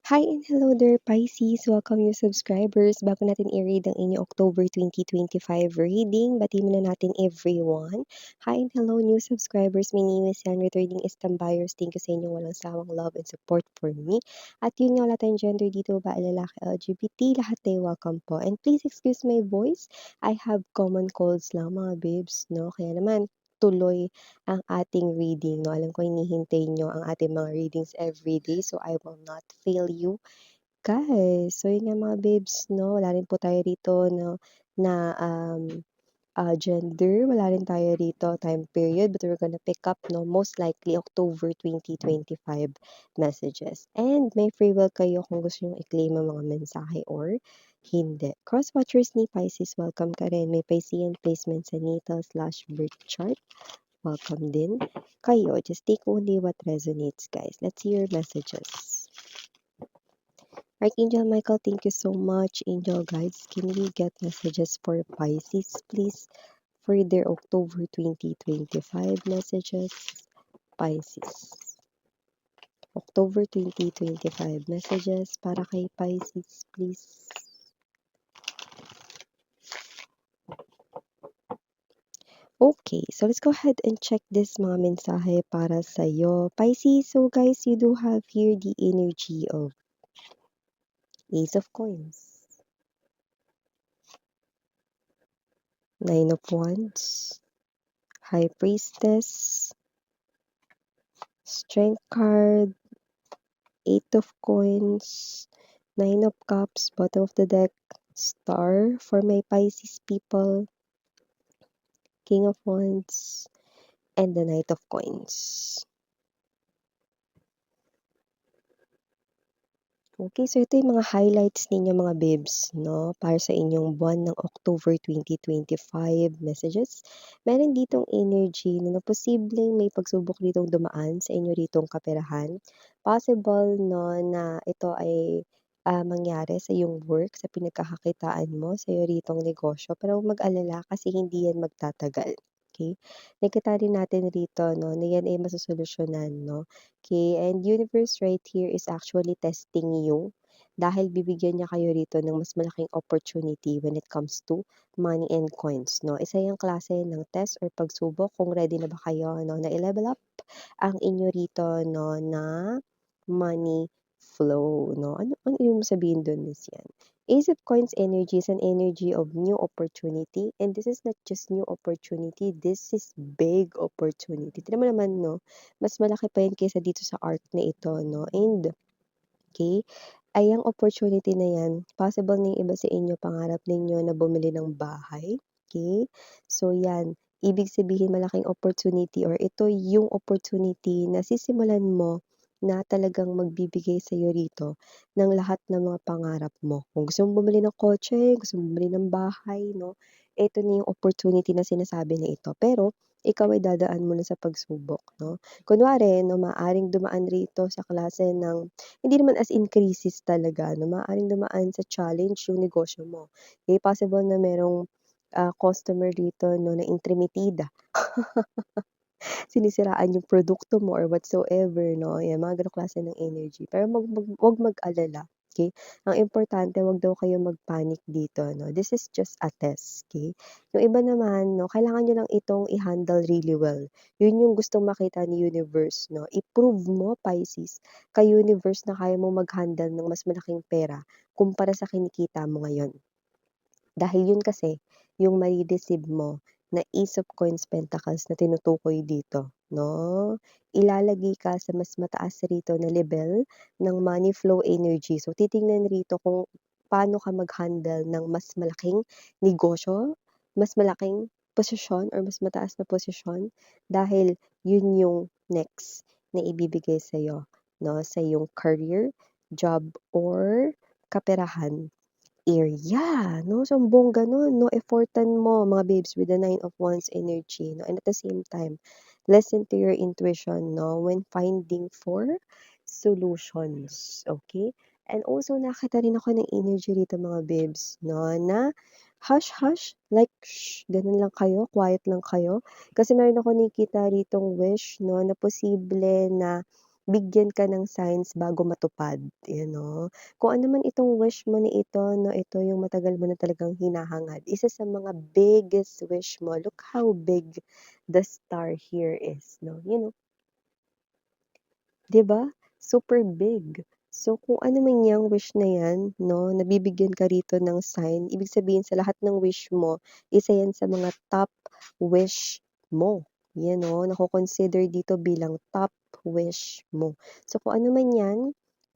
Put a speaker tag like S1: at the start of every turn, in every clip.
S1: Hi and hello there, Pisces! Welcome new subscribers. Bago natin i-read ang inyong October 2025 reading, batiin muna natin everyone. Hi and hello new subscribers. My name is Yan, returning Istambayers. Thank you sa inyong walang sawang love and support for me. At yun nga, wala tayong gender dito, ba lalaki, LGBT, lahat tayo welcome po. And please excuse my voice. I have common colds lang mga babes, no? Kaya naman, tuloy ang ating reading, no? Alam ko hinihintay nyo ang ating mga readings everyday, so I will not fail you guys. So yun nga mga babes, no? Wala rin po tayo rito no, na gender, wala rin tayo rito time period, but we're gonna pick up, no, most likely October 2025 messages. And may free will kayo kung gusto nyo i-claim ang mga mensahe or hindi. Cross-watchers ni Pisces, welcome ka rin. May Piscean placement sa natal/birth chart. Welcome din kayo. Just take only what resonates, guys. Let's hear your messages. Archangel Michael, thank you so much. Angel guides, can we get messages for Pisces, please? For their October 2025 messages, Pisces. October 2025 messages para kay Pisces, please. Okay, so let's go ahead and check this mga mensahe para sa'yo. Pisces, so guys, you do have here the energy of Ace of Coins, Nine of Wands, High Priestess, Strength card, Eight of Coins, Nine of Cups, bottom of the deck, Star for my Pisces people, King of Wands, and the Knight of Coins. Okay, so ito yung mga highlights ninyo mga babes, no? Para sa inyong buwan ng October 2025 messages. Meron ditong energy na posibleng may pagsubok ditong dumaan sa inyo ditong kaperahan. Possible, no, na ito ay mangyari sa iyong work, sa pinagkakakitaan mo, sa iyo ritong negosyo. Pero huwag mag-alala kasi hindi yan magtatagal. Okay? Nakita rin natin rito, no, na yan ay masosolusyonan, no? Okay, and universe right here is actually testing you dahil bibigyan niya kayo rito ng mas malaking opportunity when it comes to money and coins, no? Isa yung klase ng test or pagsubok kung ready na ba kayo, no, na i-level up ang inyo rito, no, na money flow, no? Ano yung sabihin doon, Miss Yan? Ace of Coins energy is an energy of new opportunity, and this is not just new opportunity, this is big opportunity. Tignan mo naman, no? Mas malaki pa yan kaysa dito sa arc na ito, no? And, okay, ay ang opportunity na yan, possible na yung iba sa inyo, pangarap ninyo na bumili ng bahay. Okay? So, yan. Ibig sabihin, malaking opportunity or ito yung opportunity na sisimulan mo na talagang magbibigay sa iyo rito ng lahat ng mga pangarap mo. Kung gusto mong bumili ng kotse, gusto mong bumili ng bahay, no? Ito na yung opportunity na sinasabi na ito. Pero, ikaw ay dadaan muna sa pagsubok, no? Kunwari, no, maaaring dumaan rito sa klase ng, hindi naman as in crisis talaga, no, maaaring dumaan sa challenge yung negosyo mo. Okay, possible na merong customer dito, no, na intrimitida. Sinisiraan yung produkto mo or whatsoever, no? Yan, mga ganong klase ng energy. Pero wag mag-alala. Okay? Ang importante, wag daw kayo mag-panic dito, no? This is just a test, okay? Yung iba naman, no, kailangan nyo lang itong i-handle really well. Yun yung gustong makita ni universe, no? I-prove mo, Pisces, kay universe na kaya mo mag-handle ng mas malaking pera kumpara sa kinikita mo ngayon. Dahil yun kasi, yung mai-receive mo na Ace of Coins Pentacles na tinutukoy dito, no? Ilalagay ka sa mas mataas rito na level ng money flow energy. So, titingnan rito kung paano ka mag-handle ng mas malaking negosyo, mas malaking posisyon or mas mataas na posisyon dahil yun yung next na ibibigay sa'yo, no? Sa yung career, job, or kaperahan area, no? So, ang bongga nun, no? Effortan mo, mga babes, with the Nine of Wands energy, no? And at the same time, listen to your intuition, no? When finding for solutions, okay? And also, nakita rin ako ng energy rito, mga babes, no? Na hush, like, shh, ganun lang kayo, quiet lang kayo. Kasi meron ako nakita ritong wish, no? Na posible na bigyan ka ng signs bago matupad, 'Kung ano man itong wish mo na ito 'no, ito yung matagal mo na talagang hinahangad, isa sa mga biggest wish mo, look how big the star here is 'no, 'di ba? Super big. So, kung ano man yang wish na 'yan 'no, nabibigyan ka rito ng sign, ibig sabihin sa lahat ng wish mo, isa 'yan sa mga top wish mo. 'Yan nako-consider dito bilang top wish mo. So, kung ano man 'yan,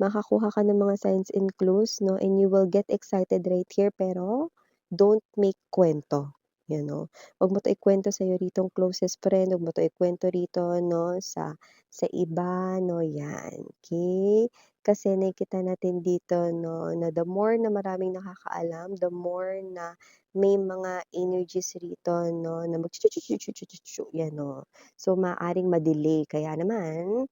S1: makakuha ka ng mga signs and clues 'no, and you will get excited right here, pero don't make kuwento, 'Wag mo 'to ikuwento sa'yo ritong closest friend, 'wag mo 'to ikuwento rito 'no, sa iba 'no, 'yan, okey? Kasi nakikita natin dito 'no, na the more na maraming nakakaalam, the more na may mga energies rito 'no, na mag-chu-chu-chu-chu-chu-chu-chu, 'yan So, maaaring ma-delay kaya naman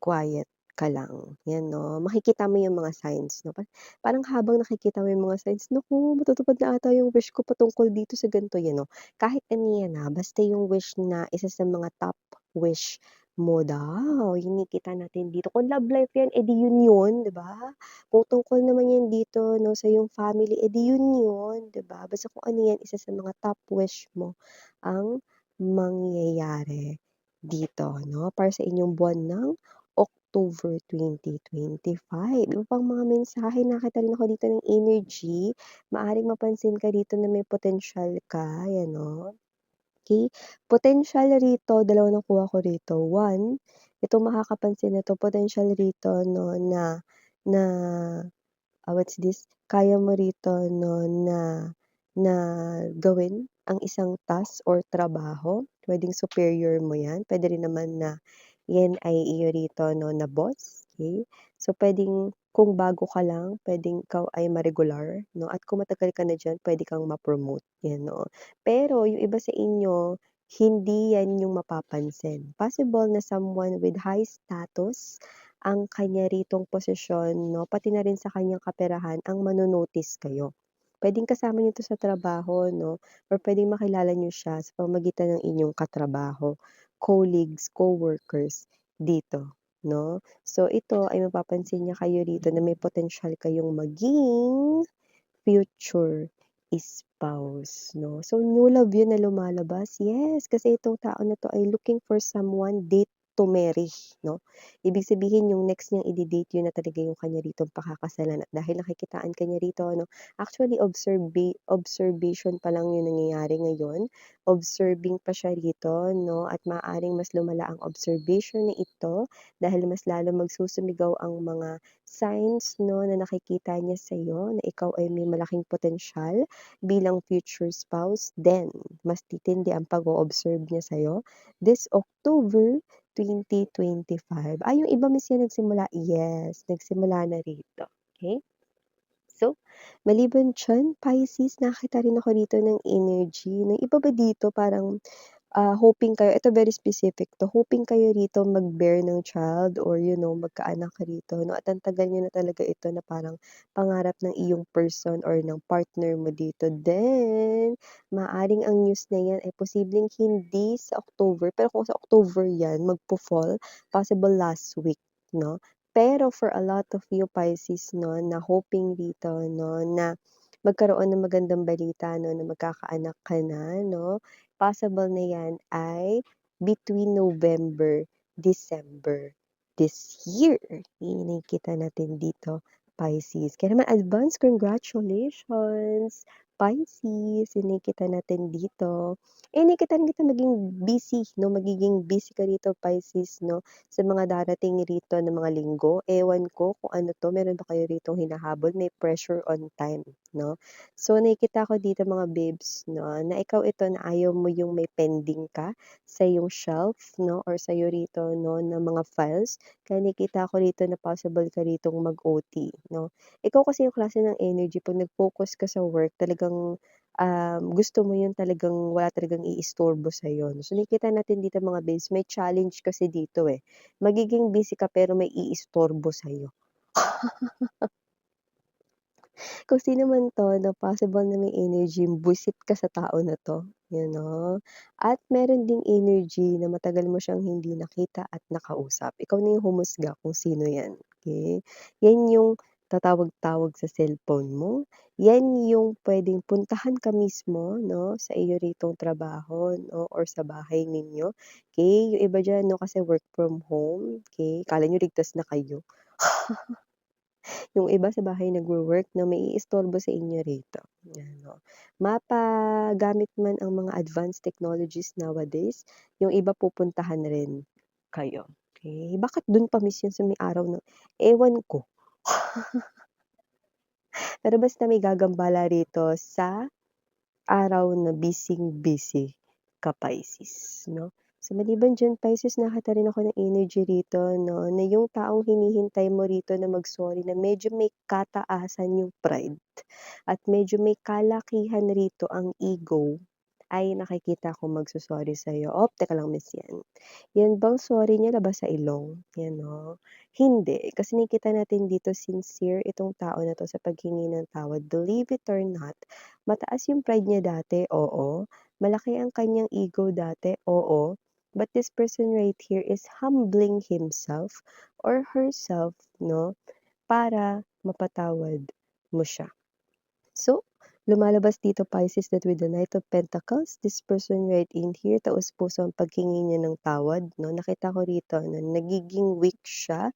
S1: quiet ka lang, 'yan makikita mo yung mga signs 'no, parang habang nakikita mo yung mga signs, naku matutupad na ata yung wish ko patungkol dito sa ganito, Kahit ano yan, basta yung wish na isa sa mga top wish mo daw, yung nakikita natin dito. Kung love life yan, eh, di yun yun, 'di ba? Kung tungkol naman yan dito 'no, sa iyong family, eh, di yun yun, 'di ba? Basta kung ano yan, isa sa mga top wish mo ang mangyayari dito 'no, para sa inyong buwan ng October 2025. Iba pang mga mensahe, nakita rin ako dito ng energy, maaaring mapansin ka dito na may potensyal ka, 'yan okey. Potensyal rito, dalawa nakuha ko rito. One, itong makakapansin na 'to, potensyal rito 'no na what's this, kaya mo rito 'no na na gawin ang isang task or trabaho, puwedeng superior mo 'yan, puwede rin naman na 'yan ay iyo rito 'no na boss, okey. So, puwedeng kung bago ka lang, puwedeng ikaw ay ma-regular 'no, at kung matagal ka na diyan, puwede kang ma-promote, 'yan Pero yung iba sa inyo, hindi 'yan yung mapapansin. Possible na someone with high status ang kanya ritong posisyon 'no, pati na rin sa kanyang kaperahan ang mano-notice kayo. Puwedeng kasama niyo 'to sa trabaho 'no, or puwedeng makilala niyo siya sa pamamagitan ng inyong katrabaho, colleagues, coworkers dito 'no. So, ito ay mapapansin niya kayo rito na may potensyal kayong maging future spouse 'no. So, new love 'yun na lumalabas, yes, kasi itong tao na 'to ay looking for someone date to marry 'no. Ibig sabihin yung next niyang ide-date 'yun na talaga yung kanya ritong pakakasalan at dahil nakikitaan ka niya rito 'no, actually observation pa lang yung nangyayari ngayon, observing pa siya rito 'no, at maaaring mas lumala ang observation na ito dahil mas lalo magsusumigaw ang mga signs 'no, na nakikita niya sa'yo na ikaw ay may malaking potensyal bilang future spouse, then mas titindi ang pag-o-observe niya sa'yo this October 2025. Yung iba miss yan nagsimula, yes, nagsimula na rito, okey? So, maliban diyan, Pisces, nakakita rin ako dito ng energy, ng iba ba dito parang hoping kayo, ito very specific 'to, hoping kayo rito mag-bear ng child or magkaanak rito 'no, at ang tagal niyo na talaga ito na parang pangarap ng iyong person or ng partner mo dito. Then, maaaring ang news na 'yan ay posibleng hindi sa October, pero kung sa October 'yan magfo-fall, possible last week 'no. Pero for a lot of you Pisces 'no, na hoping dito 'no, na magkaroon ng magandang balita 'no, na magkakaanak ka na 'no, possible na 'yan ay between November, December this year. Yun yung nakikita natin dito, Pisces. Kaya naman advance congratulations, Pisces, yung nakikita natin dito. Nakikita rin kita maging busy 'no, magiging busy ka rito Pisces 'no, sa mga darating rito na mga linggo. Ewan ko kung ano 'to, meron ba kayo ritong hinahabol, may pressure on time 'no? So, nakikita ko dito mga babes 'no, na ikaw ito na ayaw mo yung may pending ka sa iyong shelf 'no, or sa'yo rito 'no, na mga files. Kaya nakikita ko rito na possible ka ritong mag-OT 'no. Ikaw kasi yung klase ng energy 'pag nag-focus ka sa work talagang, gusto mo yun, talagang wala talagang iistorbo sa'yo 'no. So, nakikita natin dito mga babes, may challenge kasi dito, magiging busy ka pero may iistorbo sa'yo. Kung sino man 'to na possible na may energy, buwisit ka sa tao na 'to. you know? At meron ding energy na matagal mo siyang hindi nakita at nakausap. Ikaw na yung humusga kung sino 'yan, okey? 'Yan yung tatawag-tawag sa cellphone mo, 'yan yung puwedeng puntahan ka mismo 'no, sa iyo ritong trabaho 'no, or sa bahay ninyo, okey? Yung iba diyan 'no, kasi work from home, okey? Akala niyo ligtas na kayo. Yung iba sa bahay nagwo-work na maiistorbo sa inyo rito, ano. Mapagamit man ang mga advanced technologies nowadays, yung iba pupuntahan rin kayo, okey? Bakit dun pa miss yun sa may araw ng ewan ko. Pero basta may gagambala rito sa araw na busyng-busy ka Pisces 'no. So maliban diyan Pisces nakita rin ako ng energy rito 'no, na yung taong hinihintay mo rito na mag-sorry na medyo may kataasan yung pride at medyo may kalakihan rito ang ego, ay nakikita kong magso-sorry sa'yo. Teka lang miss 'yan. 'Yan bang sorry niya labas sa ilong? 'Yan 'no? Hindi, kasi nakikita natin dito sincere itong tao na 'to sa paghingi ng tawad. Believe it or not, mataas yung pride niya dati, oo. Malaki ang kanyang ego dati, oo. But this person right here is humbling himself or herself 'no, para mapatawad mo siya. So, lumalabas dito Pisces that with the Knight of Pentacles, this person right in here, taos-puso ang paghingi niya ng tawad 'no. Nakita ko rito na nagiging weak siya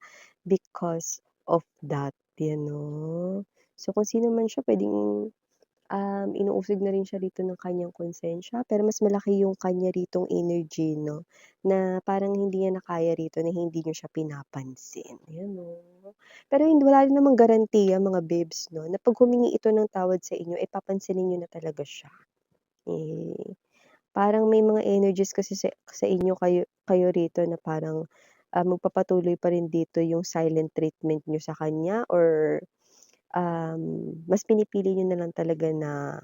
S1: because of that, 'yan 'no. So, kung sino man siya puwedeng inuusig na rin siya rito ng kanyang konsensya, pero mas malaki yung kanya ritong energy 'no, na parang hindi niya na kaya rito na hindi niyo siya pinapansin, ayan 'no. Pero wala rin namang garantiya mga babes 'no, na 'pag humingi ito ng tawad sa inyo, eh, papansinin niyo na talaga siya. Eh, parang may mga energies kasi sa inyo kayo kayo rito na parang, magpapatuloy pa rin dito yung silent treatment niyo sa kanya or, mas pinipili niyo na lang talaga na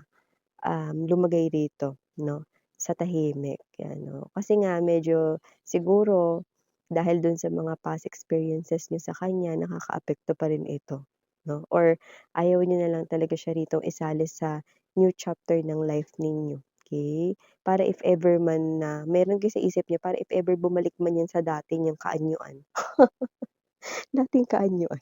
S1: lumagay rito 'no, sa tahimik, 'yan 'no. Kasi nga medyo siguro dahil dun sa mga past experiences niyo sa kanya nakakaapekto pa rin ito 'no, or ayaw niyo na lang talaga siya ritong isali sa new chapter ng life ninyo, okey? Para if ever man na meron kayo sa isip niyo para if ever bumalik man 'yan sa dati niyang kaanyuan, dating kaanyuan.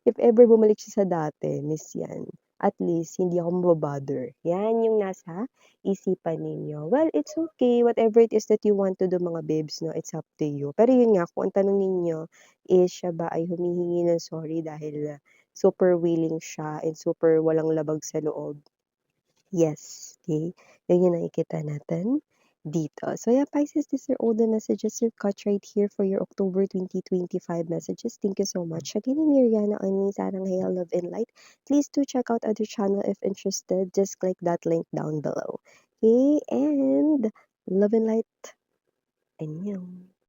S1: If ever bumalik siya sa dati, miss 'yan. At least hindi ako mabo-bother. 'Yan yung nasa isipan ninyo. Well, it's okay whatever it is that you want to do mga babes 'no, it's up to you. Pero yun nga, kung ang tanong ninyo is siya ba ay humihingi ng sorry dahil super willing siya and super walang labag sa loob, yes, okay. Yun yung nakikita natin dito. So yeah, Pisces, these are all the messages you've got right here for your October 2025 messages. Thank you so much. Again, I'm Miriana on Sarang Hail Love and Light. Please do check out other channel if interested. Just click that link down below. Okay, and love and light. Annyeong.